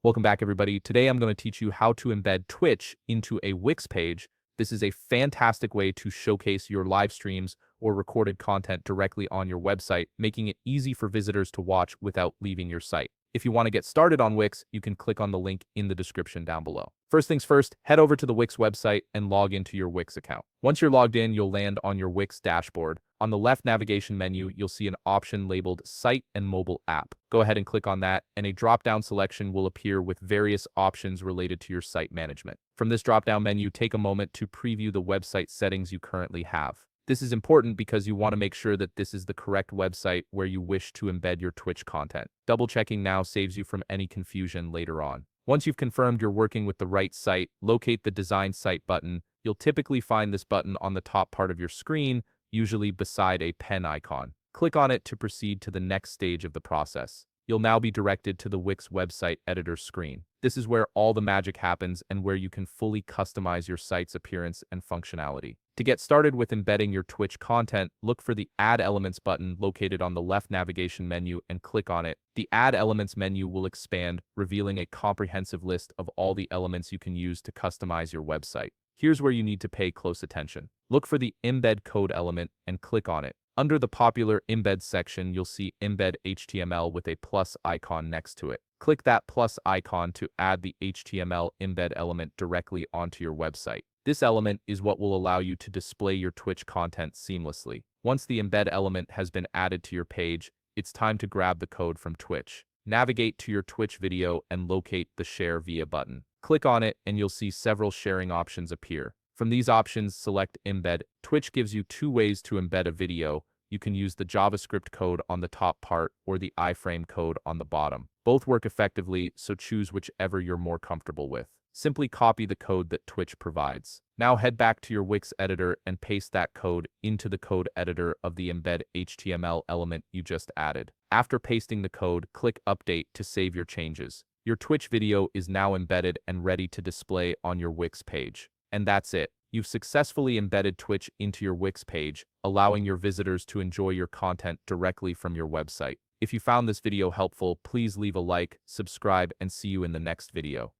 Welcome back, everybody. Today I'm going to teach you how to embed Twitch into a Wix page. This is a fantastic way to showcase your live streams or recorded content directly on your website, making it easy for visitors to watch without leaving your site. If you want to get started on Wix, you can click on the link in the description down below. First things first, head over to the Wix website and log into your Wix account. Once you're logged in, you'll land on your Wix dashboard. On the left navigation menu, you'll see an option labeled Site and Mobile App. Go ahead and click on that, and a drop-down selection will appear with various options related to your site management. From this drop-down menu, take a moment to preview the website settings you currently have. This is important because you want to make sure that this is the correct website where you wish to embed your Twitch content. Double-checking now saves you from any confusion later on. Once you've confirmed you're working with the right site, locate the Design Site button. You'll typically find this button on the top part of your screen, usually beside a pen icon. Click on it to proceed to the next stage of the process. You'll now be directed to the Wix website editor screen. This is where all the magic happens and where you can fully customize your site's appearance and functionality. To get started with embedding your Twitch content, look for the Add Elements button located on the left navigation menu and click on it. The Add Elements menu will expand, revealing a comprehensive list of all the elements you can use to customize your website. Here's where you need to pay close attention. Look for the Embed code element and click on it. Under the popular Embed section, you'll see Embed HTML with a plus icon next to it. Click that plus icon to add the HTML embed element directly onto your website. This element is what will allow you to display your Twitch content seamlessly. Once the embed element has been added to your page, it's time to grab the code from Twitch. Navigate to your Twitch video and locate the Share Via button. Click on it and you'll see several sharing options appear. From these options, select Embed. Twitch gives you two ways to embed a video. You can use the JavaScript code on the top part or the iframe code on the bottom. Both work effectively, so choose whichever you're more comfortable with. Simply copy the code that Twitch provides. Now head back to your Wix editor and paste that code into the code editor of the Embed HTML element you just added. After pasting the code, click Update to save your changes. Your Twitch video is now embedded and ready to display on your Wix page. And that's it. You've successfully embedded Twitch into your Wix page, allowing your visitors to enjoy your content directly from your website. If you found this video helpful, please leave a like, subscribe, and see you in the next video.